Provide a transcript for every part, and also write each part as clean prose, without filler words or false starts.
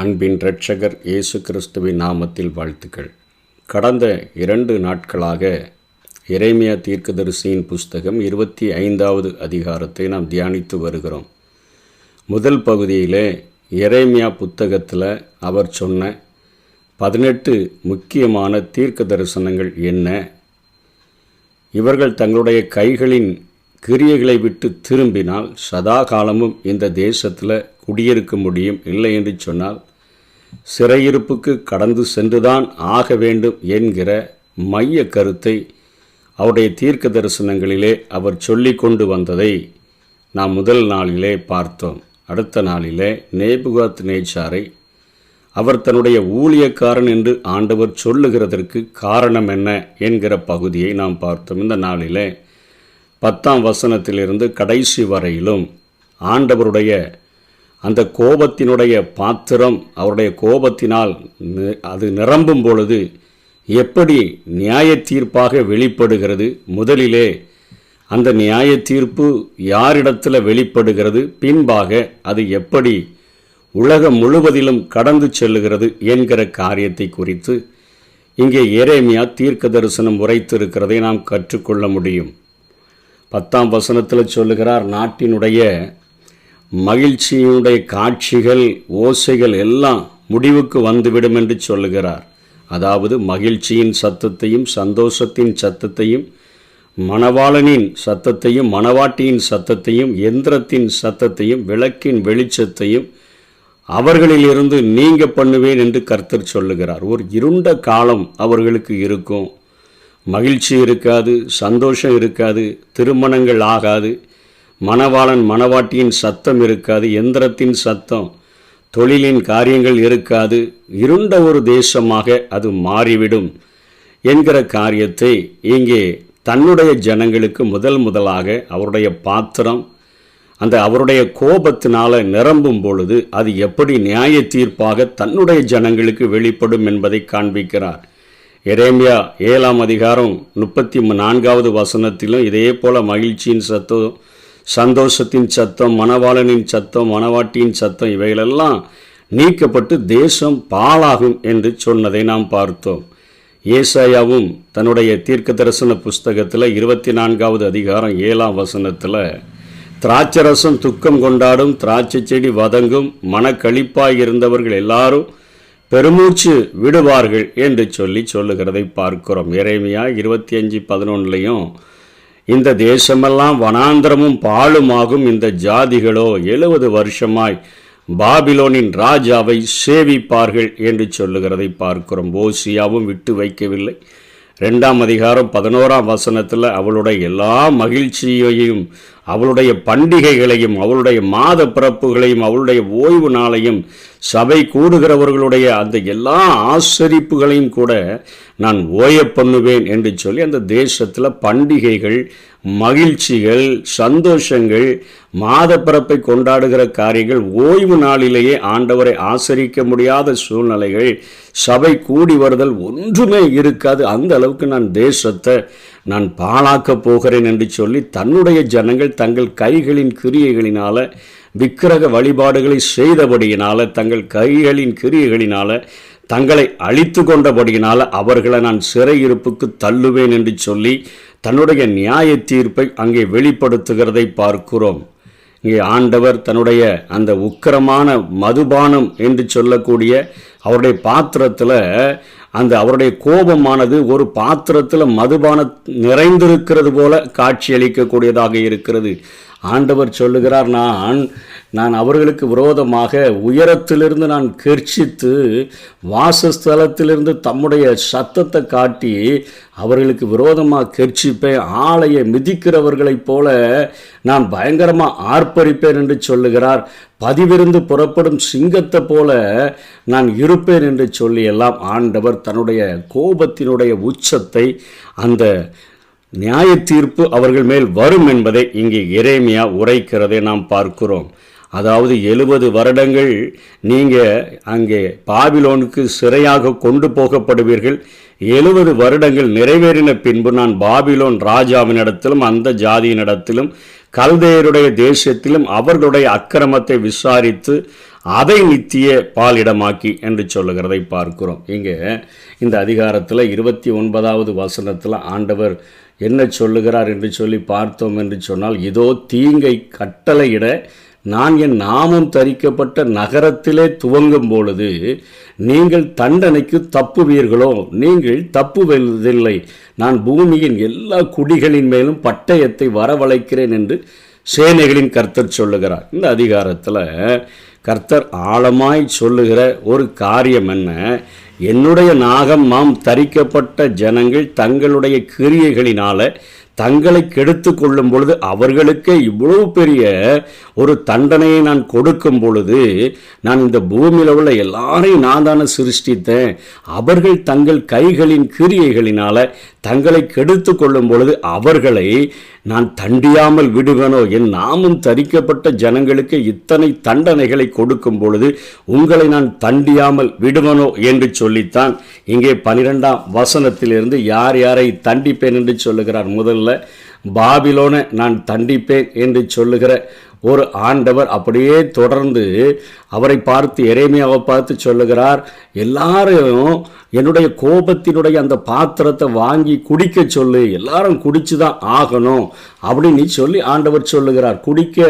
அன்பின் இரட்சகர் இயேசு கிறிஸ்துவின் நாமத்தில் வாழ்த்துக்கள். கடந்த 2 நாட்களாக எரேமியா தீர்க்கதரிசியின் புஸ்தகம் 25வது அதிகாரத்தை நாம் தியானித்து வருகிறோம். முதல் பகுதியிலே எரேமியா புத்தகத்தில் அவர் சொன்ன 18 முக்கியமான தீர்க்க தரிசனங்கள் என்ன, இவர்கள் தங்களுடைய கைகளின் கிரியைகளை விட்டு திரும்பினால் சதா காலமும் இந்த தேசத்தில் குடியிருக்க முடியும், இல்லை என்று சொன்னால் சிறையிருப்புக்கு கடந்து சென்றுதான் ஆக வேண்டும் என்கிற மைய கருத்தை அவருடைய தீர்க்க தரிசனங்களிலே அவர் சொல்லி கொண்டு வந்ததை நாம் முதல் நாளிலே பார்த்தோம். அடுத்த நாளிலே நேபுகாத்நேச்சாரை அவர் தன்னுடைய ஊழியக்காரன் என்று ஆண்டவர் சொல்லுகிறதற்கு காரணம் என்ன என்கிற பகுதியை நாம் பார்த்தோம். இந்த நாளிலே 10ஆம் வசனத்திலிருந்து கடைசி வரையிலும் ஆண்டவருடைய அந்த கோபத்தினுடைய பாத்திரம் அவருடைய கோபத்தினால் அது நிரம்பும் பொழுது எப்படி நியாய தீர்ப்பாக வெளிப்படுகிறது, முதலிலே அந்த நியாய தீர்ப்பு யாரிடத்தில் வெளிப்படுகிறது, பின்பாக அது எப்படி உலகம் முழுவதிலும் கடந்து செல்லுகிறது என்கிற காரியத்தை குறித்து இங்கே எரேமியா தீர்க்க தரிசனம் உரைத்திருக்கிறதை நாம் கற்றுக்கொள்ள முடியும். 10ஆம் வசனத்தில் சொல்லுகிறார், நாட்டினுடைய மகிழ்ச்சியினுடைய காட்சிகள் ஓசைகள் எல்லாம் முடிவுக்கு வந்துவிடும் என்று சொல்லுகிறார். அதாவது மகிழ்ச்சியின் சத்தத்தையும் சந்தோஷத்தின் சத்தத்தையும் மணவாளனின் சத்தத்தையும் மணவாட்டியின் சத்தத்தையும் எந்திரத்தின் சத்தத்தையும் விளக்கின் வெளிச்சத்தையும் அவர்களிலிருந்து நீங்க பண்ணுவேன் என்று கர்த்தர் சொல்லுகிறார். ஒரு இருண்ட காலம் அவர்களுக்கு இருக்கும். மகிழ்ச்சி இருக்காது, சந்தோஷம் இருக்காது, திருமணங்கள் ஆகாது, மணவாளன் மணவாட்டியின் சத்தம் இருக்காது, எந்திரத்தின் சத்தம், தொழிலின் காரியங்கள் இருக்காது, இருண்ட ஒரு தேசமாக அது மாறிவிடும் என்கிற காரியத்தை இங்கே தன்னுடைய ஜனங்களுக்கு முதலாக அவருடைய பாத்திரம் அந்த அவருடைய கோபத்தினால நிரம்பும் பொழுது அது எப்படி நியாய தீர்ப்பாக தன்னுடைய ஜனங்களுக்கு வெளிப்படும் என்பதை காண்பிக்கிறார். எரேமியா 7ஆம் அதிகாரம் 34வது வசனத்திலும் இதே போல மகிழ்ச்சியின் சத்தம், சந்தோஷத்தின் சத்தம், மணவாளனின் சத்தம், மணவாட்டியின் சத்தம் இவைகளெல்லாம் நீக்கப்பட்டு தேசம் பாழாகும் என்று சொன்னதை நாம் பார்த்தோம். ஏசாயாவும் தன்னுடைய தீர்க்க தரிசன புஸ்தகத்தில் 24வது அதிகாரம் 7ஆம் வசனத்தில் திராட்சரசம் துக்கம் கொண்டாடும், திராட்சை செடி வதங்கும், மனக்களிப்பாய் இருந்தவர்கள் எல்லாரும் பெருமூச்சு விடுவார்கள் என்று சொல்லுகிறதை பார்க்கிறோம். எரேமியா 25:11 இந்த தேசமெல்லாம் வனாந்திரமும் பாழுமாகும், இந்த ஜாதிகளோ 70 வருஷமாய் பாபிலோனின் ராஜாவை சேவிப்பார்கள் என்று சொல்லுகிறதை பார்க்கிறோம். ஓசியாவும் விட்டு வைக்கவில்லை. 2ஆம் அதிகாரம் 11ஆம் வசனத்தில் அவளுடைய எல்லா மகிழ்ச்சியையும் அவளுடைய பண்டிகைகளையும் அவளுடைய மாத பிறப்புகளையும் அவளுடைய ஓய்வு நாளையும் சபை கூடுகிறவர்களுடைய அந்த எல்லா ஆசரிப்புகளையும் கூட நான் ஓய பண்ணுவேன் என்று சொல்லி அந்த தேசத்தில் பண்டிகைகள், மகிழ்ச்சிகள், சந்தோஷங்கள், மாத பிறப்பை கொண்டாடுகிற காரியங்கள், ஓய்வு நாளிலேயே ஆண்டவரை ஆசரிக்க முடியாத சூழ்நிலைகள், சபை கூடி வருதல் ஒன்றுமே இருக்காது. அந்த அளவுக்கு நான் தேசத்தை நான் பாழாக்கப் போகிறேன் என்று சொல்லி தன்னுடைய ஜனங்கள் தங்கள் கைகளின் கிரியைகளினால விக்கிரக வழிபாடுகளை செய்தபடியினால தங்கள் கைகளின் கிரியைகளினால தங்களை அழித்து கொண்டபடியினால அவர்களை நான் சிறையிருப்புக்கு தள்ளுவேன் என்று சொல்லி தன்னுடைய நியாய தீர்ப்பை அங்கே வெளிப்படுத்துகிறதை பார்க்கிறோம். இங்கே ஆண்டவர் தன்னுடைய அந்த உக்கிரமான மதுபானம் என்று சொல்லக்கூடிய அவருடைய பாத்திரத்தில் அந்த அவருடைய கோபமானது ஒரு பாத்திரத்தில் மதுபானம் நிறைந்திருக்கிறது போல காட்சியளிக்கக்கூடியதாக இருக்கிறது. ஆண்டவர் சொல்லுகிறார், நான் அவர்களுக்கு விரோதமாக உயரத்திலிருந்து நான் கெர்ச்சித்து வாசஸ்தலத்திலிருந்து தம்முடைய சத்தத்தை காட்டி அவர்களுக்கு விரோதமாக கெர்ச்சிப்பேன், ஆலையை மிதிக்கிறவர்களைப் போல நான் பயங்கரமாக ஆர்ப்பரிப்பேன் என்று சொல்லுகிறார். பதிவிருந்து புறப்படும் சிங்கத்தை போல நான் இருப்பேன் என்று சொல்லி எல்லாம் ஆண்டவர் தன்னுடைய கோபத்தினுடைய உச்சத்தை அந்த நியாய தீர்ப்பு அவர்கள் மேல் வரும் என்பதை இங்கே எரேமியா உரைக்கிறதை நாம் பார்க்கிறோம். அதாவது 70 வருடங்கள் நீங்கள் அங்கே பாபிலோனுக்கு சிறையாக கொண்டு போகப்படுவீர்கள், 70 வருடங்கள் நிறைவேறின பின்பு நான் பாபிலோன் ராஜாவினிடத்திலும் அந்த ஜாதியினிடத்திலும் கல்தேயருடைய தேசத்திலும் அவர்களுடைய அக்கிரமத்தை விசாரித்து அதை நித்திய பாலிடமாக்கி என்று சொல்லுகிறதை பார்க்கிறோம். இங்கே இந்த அதிகாரத்தில் 29வது வசனத்தில் ஆண்டவர் என்ன சொல்லுகிறார் என்று சொல்லி பார்த்தோம் என்று சொன்னால், இதோ தீங்கை கட்டளையிட நான் என் நாமம் தரிக்கப்பட்ட நகரத்திலே துவங்கும் பொழுது நீங்கள் தண்டனைக்கு தப்புவீர்களோ? நீங்கள் தப்புவதில்லை. நான் பூமியின் எல்லா குடிகளின் மேலும் பட்டயத்தை வரவழைக்கிறேன் என்று சேனைகளின் கர்த்தர் சொல்லுகிறார். இந்த அதிகாரத்தில் கர்த்தர் ஆழமாய் சொல்லுகிற ஒரு காரியம் என்ன? என்னுடைய நாகம் தரிக்கப்பட்ட ஜனங்கள் தங்களுடைய கிரியைகளினால தங்களை கெடுத்து கொள்ளும் பொழுது அவர்களுக்கு இவ்வளவு பெரிய ஒரு தண்டனையை நான் கொடுக்கும் பொழுது, நான் இந்த பூமியில் உள்ள எல்லாரையும் நான் தானே சிருஷ்டித்தேன், அவர்கள் தங்கள் கைகளின் கிரியைகளினால தங்களை கெடுத்து கொள்ளும் பொழுது அவர்களை நான் தண்டியாமல் விடுவேனோ? என் நாமும் தரிக்கப்பட்ட ஜனங்களுக்கு இத்தனை தண்டனைகளை கொடுக்கும் பொழுது உங்களை நான் தண்டியாமல் விடுவனோ என்று சொல்லித்தான் இங்கே 12ஆம் வசனத்திலிருந்து யார் யாரை தண்டிப்பேன் என்று சொல்லுகிறார். முதல்ல பாபிலோனை நான் தண்டிப்பேன் என்று சொல்லுகிற ஒரு ஆண்டவர் அப்படியே தொடர்ந்து அவரை பார்த்து, எரேமியாவை பார்த்து சொல்லுகிறார், எல்லாரும் என்னுடைய கோபத்தினுடைய அந்த பாத்திரத்தை வாங்கி குடிக்க சொல்லு, எல்லாரும் குடிச்சு தான் ஆகணும் அப்படின்னு சொல்லி ஆண்டவர் சொல்லுகிறார். குடிக்க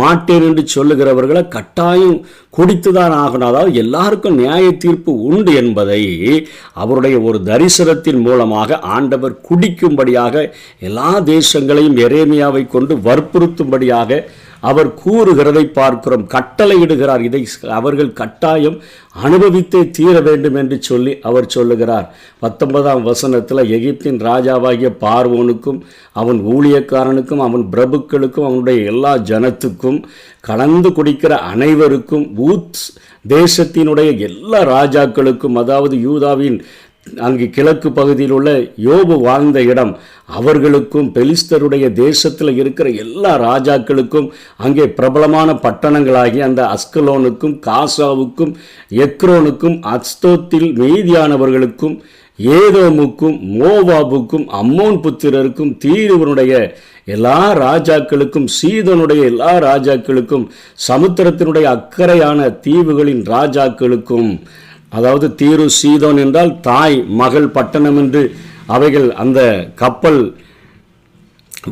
மாட்டேன் என்று சொல்லுகிறவர்களை கட்டாயம் குடித்து தான் ஆகணும், அதாவது எல்லாருக்கும் நியாய தீர்ப்பு உண்டு என்பதை அவருடைய ஒரு தரிசனத்தின் மூலமாக ஆண்டவர் குடிக்கும்படியாக எல்லா தேசங்களையும் எரேமியாவை கொண்டு வற்புறுத்தும்படியாக அவர் கூறுகிறதை பார்க்கிறோம். கட்டளையிடுகிறார், இதை அவர்கள் கட்டாயம் அனுபவித்தே தீர வேண்டும் என்று சொல்லி அவர் சொல்லுகிறார். 19ஆம் வசனத்தில் எகிப்தின் ராஜாவாகிய பார்வோனுக்கும் அவன் ஊழியக்காரனுக்கும் அவன் பிரபுக்களுக்கும் அவனுடைய எல்லா ஜனத்துக்கும் கலந்து குடிக்கிற அனைவருக்கும் ஊத்ஸ் தேசத்தினுடைய எல்லா ராஜாக்களுக்கும், அதாவது யூதாவின் அங்கு கிழக்கு பகுதியில் உள்ள யோபு வாழ்ந்த இடம் அவர்களுக்கும், பெலிஸ்தருடைய தேசத்தில் இருக்கிற எல்லா ராஜாக்களுக்கும், அங்கே பிரபலமான பட்டணங்களாகி அந்த அஸ்கலோனுக்கும் காசாவுக்கும் எக்ரோனுக்கும் அஸ்தோத்தில் மீதியானவர்களுக்கும் ஏதோமுக்கும் மோவாபுக்கும் அம்மோன் புத்திரருக்கும் தீருவனுடைய எல்லா ராஜாக்களுக்கும் சீதனுடைய எல்லா ராஜாக்களுக்கும் சமுத்திரத்தினுடைய அக்கறையான தீவுகளின் ராஜாக்களுக்கும், அதாவது தீரு சீதோன் என்றால் தாய் மகள் பட்டணம் என்று அவைகள் அந்த கப்பல்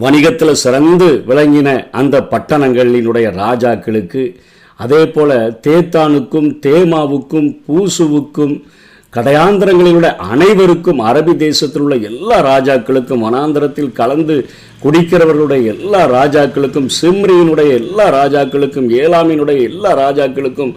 வணிகத்தில் சிறந்து விளங்கின அந்த பட்டணங்களினுடைய ராஜாக்களுக்கு, அதே போல தேத்தானுக்கும் தேமாவுக்கும் பூசுவுக்கும் கடையாந்திரங்களினுடைய அனைவருக்கும், அரபி தேசத்தில் உள்ள எல்லா ராஜாக்களுக்கும், வனாந்திரத்தில் கலந்து குடிக்கிறவர்களுடைய எல்லா ராஜாக்களுக்கும், சிம்ரியினுடைய எல்லா ராஜாக்களுக்கும், ஏலாமினுடைய எல்லா ராஜாக்களுக்கும்,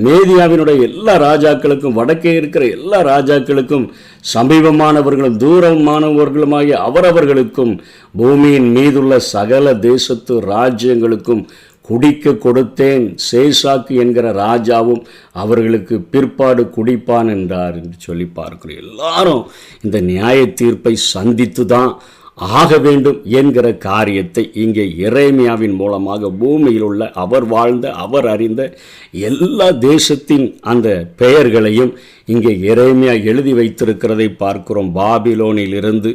மேதியாவினுடைய எல்லா ராஜாக்களுக்கும், வடக்கே இருக்கிற எல்லா ராஜாக்களுக்கும், சமீபமானவர்களும் தூரமானவர்களுமாகிய அவரவர்களுக்கும், பூமியின் மீதுள்ள சகல தேசத்து ராஜ்யங்களுக்கும் குடிக்க கொடுத்தேன். சேஷாக்கு என்கிற ராஜாவும் அவர்களுக்கு பிற்பாடு குடிப்பான் என்றார் என்று சொல்லி பார்க்கிறோம். எல்லாரும் இந்த நியாய தீர்ப்பை சந்தித்து தான் ஆக வேண்டும் என்கிற காரியத்தை இங்கே எரேமியாவின் மூலமாக பூமியில் உள்ள அவர் வாழ்ந்த அவர் அறிந்த எல்லா தேசத்தின் அந்த பெயர்களையும் இங்கே எரேமியா எழுதி வைத்திருக்கிறதை பார்க்கிறோம். பாபிலோனில் இருந்து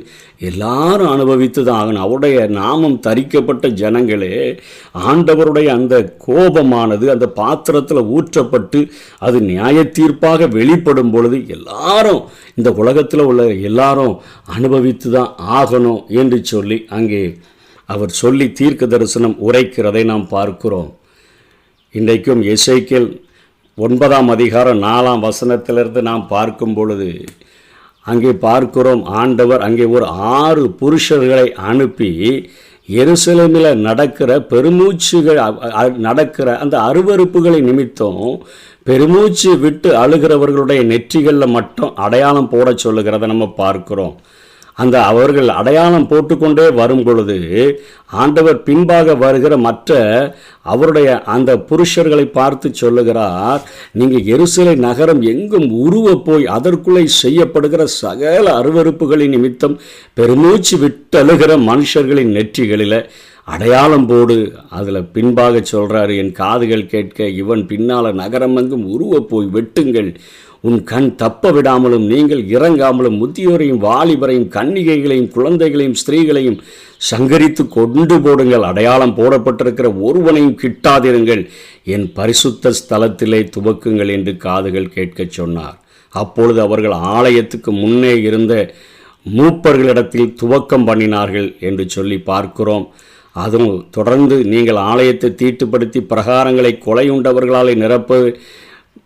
எல்லாரும் அனுபவித்து தான் ஆகணும். அவருடைய நாமம் தரிக்கப்பட்ட ஜனங்களே ஆண்டவருடைய அந்த கோபமானது அந்த பாத்திரத்தில் ஊற்றப்பட்டு அது நியாய தீர்ப்பாக வெளிப்படும் பொழுது எல்லாரும் இந்த உலகத்தில் உள்ள எல்லாரும் அனுபவித்து தான் ஆகணும் என்று சொல்லி அங்கே அவர் சொல்லி தீர்க்க தரிசனம் உரைக்கிறதை நாம் பார்க்கிறோம். இன்றைக்கும் எசேக்கியேல் 9ஆம் அதிகாரம் 4ஆம் வசனத்திலிருந்து நாம் பார்க்கும் பொழுது அங்கே பார்க்கிறோம், ஆண்டவர் அங்கே ஒரு 6 புருஷர்களை அனுப்பி எருசலேமில் நடக்கிற பெருமூச்சுகள் நடக்கிற அந்த அருவருப்புகளை நிமித்தம் பெருமூச்சு விட்டு அழுகிறவர்களுடைய நெற்றிகளில் மட்டும் அடையாளம் போட சொல்லுகிறத நம்ம பார்க்கிறோம். அந்த அவர்கள் அடையாளம் போட்டுக்கொண்டே வரும் பொழுது ஆண்டவர் பின்பாக வருகிற மற்ற அவருடைய அந்த புருஷர்களை பார்த்து சொல்லுகிறார், நீங்கள் எருசலேம் நகரம் எங்கும் உருவ போய் அதற்குள்ளே செய்யப்படுகிற சகல அருவருப்புகளின் நிமித்தம் பெருமூச்சு விட்டழுகிற மனுஷர்களின் நெற்றிகளில் அடையாளம் போடு. அதில் பின்பாக சொல்கிறாரு, என் காதுகள் கேட்க இவன் பின்னால் நகரம் எங்கும் உருவ போய் வெட்டுங்கள், உன் கண் தப்ப விடாமலும் நீங்கள் இறங்காமலும் முதியோரையும் வாலிபரையும் கன்னிகைகளையும் குழந்தைகளையும் ஸ்திரீகளையும் சங்கரித்து கொண்டு போடுங்கள். அடையாளம் போடப்பட்டிருக்கிற ஒருவனையும் கிட்டாதிருங்கள். என் பரிசுத்த ஸ்தலத்திலே துவக்குங்கள் என்று காதுகள் கேட்கச் சொன்னார். அப்பொழுது அவர்கள் ஆலயத்துக்கு முன்னே இருந்த மூப்பர்களிடத்தில் துவக்கம் பண்ணினார்கள் என்று சொல்லி பார்க்கிறோம். அதுவும் தொடர்ந்து நீங்கள் ஆலயத்தை தீட்டுப்படுத்தி பிரகாரங்களை கொலையுண்டவர்களாலே நிரப்ப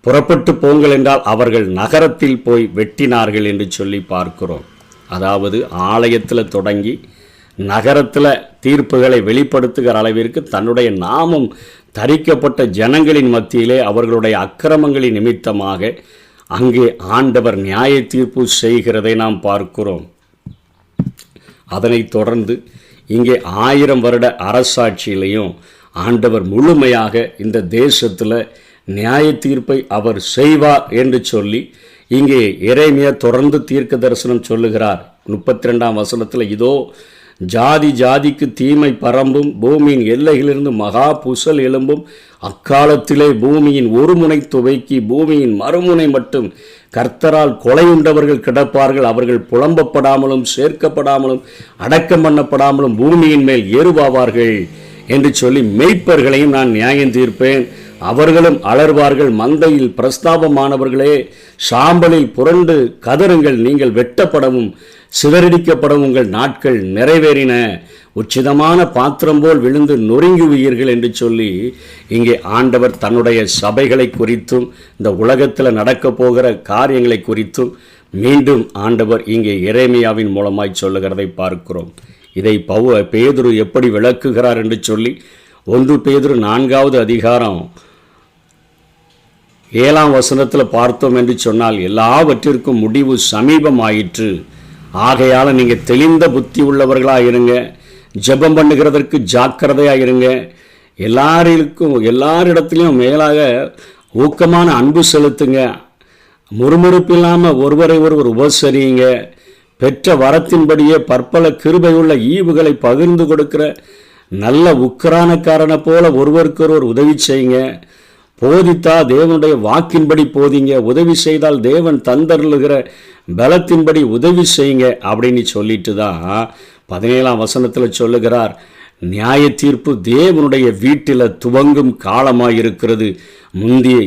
புறப்பட்டு போங்கள் என்றால் அவர்கள் நகரத்தில் போய் வெட்டினார்கள் என்று சொல்லி பார்க்கிறோம். அதாவது ஆலயத்தில் தொடங்கி நகரத்தில் தீர்ப்புகளை வெளிப்படுத்துகிற அளவிற்கு தன்னுடைய நாமம் தரிக்கப்பட்ட ஜனங்களின் மத்தியிலே அவர்களுடைய அக்கிரமங்களின் நிமித்தமாக அங்கே ஆண்டவர் நியாய தீர்ப்பு செய்கிறதை நாம் பார்க்கிறோம். அதனைத் தொடர்ந்து இங்கே 1000 வருட அரசாட்சியிலையும் ஆண்டவர் முழுமையாக இந்த தேசத்தில் நியாய தீர்ப்பை அவர் செய்வார் என்று சொல்லி இங்கே எரேமியா தொடர்ந்து தீர்க்க தரிசனம் சொல்லுகிறார். 32ஆம் வசனத்தில், இதோ ஜாதி ஜாதிக்கு தீமை பரம்பும், பூமியின் எல்லையிலிருந்து மகா புசல் எழும்பும். அக்காலத்திலே பூமியின் ஒரு முனை துவைக்கி பூமியின் மறுமுனை மட்டும் கர்த்தரால் கொலையுண்டவர்கள் கிடப்பார்கள். அவர்கள் புலம்பப்படாமலும் சேர்க்கப்படாமலும் அடக்கம் பண்ணப்படாமலும் பூமியின் மேல் ஏறுவாவார்கள் என்று சொல்லி மெய்ப்பர்களையும் நான் நியாயம் தீர்ப்பேன். அவர்களும் அலர்வார்கள். மந்தையில் பிரஸ்தாபமானவர்களே, சாம்பலில் புரண்டு கதறுங்கள். நீங்கள் வெட்டப்படவும் சிதறடிக்கப்படவும் உங்கள் நாட்கள் நிறைவேறின. உச்சிதமான பாத்திரம் போல் விழுந்து நொறுங்குவீர்கள் என்று சொல்லி இங்கே ஆண்டவர் தன்னுடைய சபைகளை குறித்தும் இந்த உலகத்தில் நடக்கப் போகிற காரியங்களை குறித்தும் மீண்டும் ஆண்டவர் இங்கே எரேமியாவின் மூலமாய் சொல்லுகிறதை பார்க்கிறோம். இதை பேதுரு எப்படி விளக்குகிறார் என்று சொல்லி 1 பேதுரு 4வது அதிகாரம் 7ஆம் வசனத்தில் பார்த்தோம் என்று சொன்னால், எல்லாவற்றிற்கும் முடிவு சமீபமாயிற்று. ஆகையால் நீங்கள் தெளிந்த புத்தி உள்ளவர்களாக இருங்க. ஜெபம் பண்ணுகிறதற்கு ஜாக்கிரதையாக இருங்க. எல்லாரிடத்துலையும் மேலாக ஊக்கமான அன்பு செலுத்துங்க. முறுமுறுப்பு இல்லாமல் ஒருவரை ஒருவர் உபசரியுங்க. பெற்ற வரத்தின்படியே பற்பல கிருபையுள்ள ஈவுகளை பகிர்ந்து கொடுக்கிற நல்ல உக்கிரானக்காரனை போல ஒருவருக்கொருவர் உதவி செய்யுங்க. போதித்தா தேவனுடைய வாக்கின்படி போதிங்க. உதவி செய்தால் தேவன் தந்தருளுகிற பலத்தின்படி உதவி செய்யுங்க அப்படின்னு சொல்லிட்டு தான் 17ஆம் வசனத்தில் சொல்லுகிறார், நியாய தீர்ப்பு தேவனுடைய வீட்டில் துவங்கும் காலமாயிருக்கிறது. முந்தி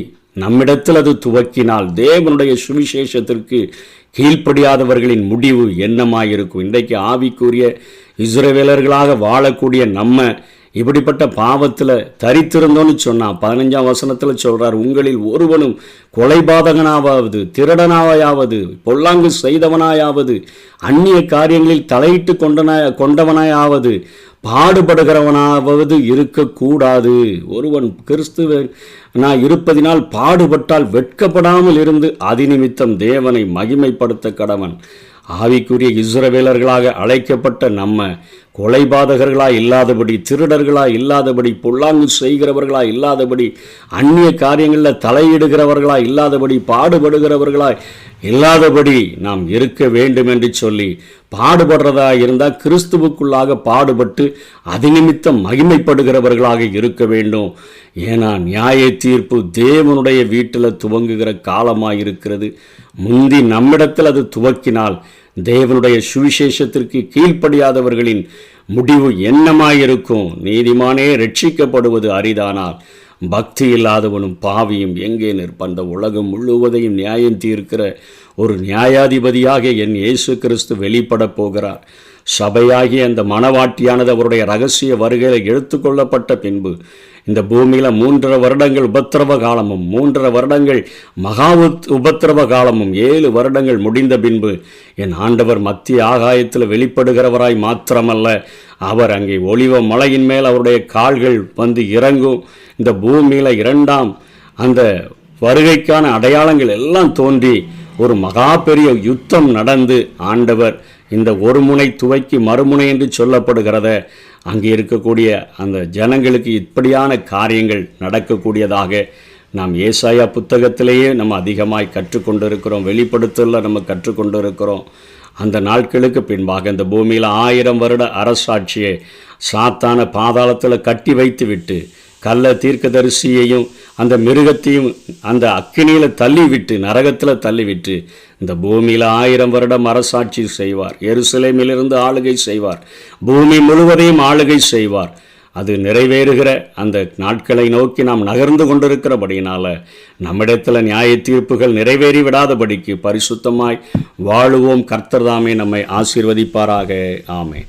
நம்மிடத்தில் அது துவக்கினால் தேவனுடைய சுவிசேஷத்திற்கு கீழ்ப்படியாதவர்களின் முடிவு என்னமாயிருக்கும்? இன்றைக்கு ஆவிக்குரிய இஸ்ரவேலர்களாக வாழக்கூடிய நம்ம இப்படிப்பட்ட பாவத்தில் தரித்திருந்தோன்னு சொன்னால் 15ஆம் வசனத்தில் சொல்கிறார், உங்களில் ஒருவனும் கொலைபாதகனாவது, திருடனாயாவது, பொல்லாங்கு செய்தவனாயாவது, அந்நிய காரியங்களில் தலையிட்டு கொண்டவனாயாவது, பாடுபடுகிறவனாவது இருக்கக்கூடாது. ஒருவன் கிறிஸ்துவனாய் இருப்பதினால் பாடுபட்டால் வெட்கப்படாமல் இருந்து அதிநிமித்தம் தேவனை மகிமைப்படுத்த கடவன். ஆவிக்குரிய இஸ்ரவேலர்களாக அழைக்கப்பட்ட நம்ம கொலைபாதகர்களாக இல்லாதபடி, திருடர்களாக இல்லாதபடி, பொல்லாங்கு செய்கிறவர்களாக இல்லாதபடி, அந்நிய காரியங்களில் தலையிடுகிறவர்களாக இல்லாதபடி, பாடுபடுகிறவர்களாக இல்லாதபடி நாம் இருக்க வேண்டும் என்று சொல்லி பாடுபடுறதா இருந்தால் கிறிஸ்துவுக்குள்ளாக பாடுபட்டு அதிநிமித்தம் மகிமைப்படுகிறவர்களாக இருக்க வேண்டும். ஏன்னா நியாய தீர்ப்பு தேவனுடைய வீட்டில் துவங்குகிற காலமாக இருக்கிறது. முந்தி நம்மிடத்தில் அது துவக்கினால் தேவனுடைய சுவிசேஷத்திற்கு கீழ்ப்படியாதவர்களின் முடிவு என்னமாயிருக்கும்? நீதிமானே ரட்சிக்கப்படுவது அரிதானால் பக்தி இல்லாதவனும் பாவியும் எங்கே நிற்பந்த? உலகம் முழுவதையும் நியாயம் தீர்க்கிற ஒரு நியாயாதிபதியாக என் இயேசு கிறிஸ்து வெளிப்பட போகிறார். சபையாகிய அந்த மணவாட்டியானது அவருடைய இரகசிய வருகையில் எடுத்துக்கொள்ளப்பட்ட பின்பு இந்த பூமியில் 3.5 வருடங்கள் உபத்திரவ காலமும் 3.5 வருடங்கள் மகா உபத்திரவ காலமும் 7 வருடங்கள் முடிந்த பின்பு என் ஆண்டவர் மத்திய ஆகாயத்தில் வெளிப்படுகிறவராய் மாத்திரமல்ல, அவர் அங்கே ஒலிவ மலையின் மேல் அவருடைய கால்கள் வந்து இறங்கும். இந்த பூமியில் 2ஆம் அந்த வருகைக்கான அடையாளங்கள் எல்லாம் தோன்றி ஒரு மகா பெரிய யுத்தம் நடந்து ஆண்டவர் இந்த ஒரு முனை துவைக்கு மறுமுனை என்று சொல்லப்படுகிறத அங்கே இருக்கக்கூடிய அந்த ஜனங்களுக்கு இப்படியான காரியங்கள் நடக்கக்கூடியதாக நாம் ஏசாயா புத்தகத்திலேயே நம்ம அதிகமாய் கற்றுக்கொண்டிருக்கிறோம். வெளிப்படுத்தல நம்ம கற்றுக்கொண்டிருக்கிறோம். அந்த நாட்களுக்கு பின்பாக இந்த பூமியில் 1000 வருட அரசாட்சியை சாத்தான பாதாளத்தில் கட்டி வைத்து விட்டு கள்ள தீர்க்கதரிசியையும் அந்த மிருகத்தையும் அந்த அக்கினியில் தள்ளிவிட்டு, நரகத்தில் தள்ளிவிட்டு, இந்த பூமியில் 1000 வருடம் அரசாட்சி செய்வார். எருசலேமிலிருந்து ஆளுகை செய்வார். பூமி முழுவதையும் ஆளுகை செய்வார். அது நிறைவேறுகிற அந்த நாட்களை நோக்கி நாம் நகர்ந்து கொண்டிருக்கிறபடியினால நம்மிடத்தில் நியாய தீர்ப்புகள் நிறைவேறி விடாதபடிக்கு பரிசுத்தமாய் வாழுவோம். கர்த்தர் தாமே நம்மை ஆசீர்வதிப்பாராக. ஆமென்.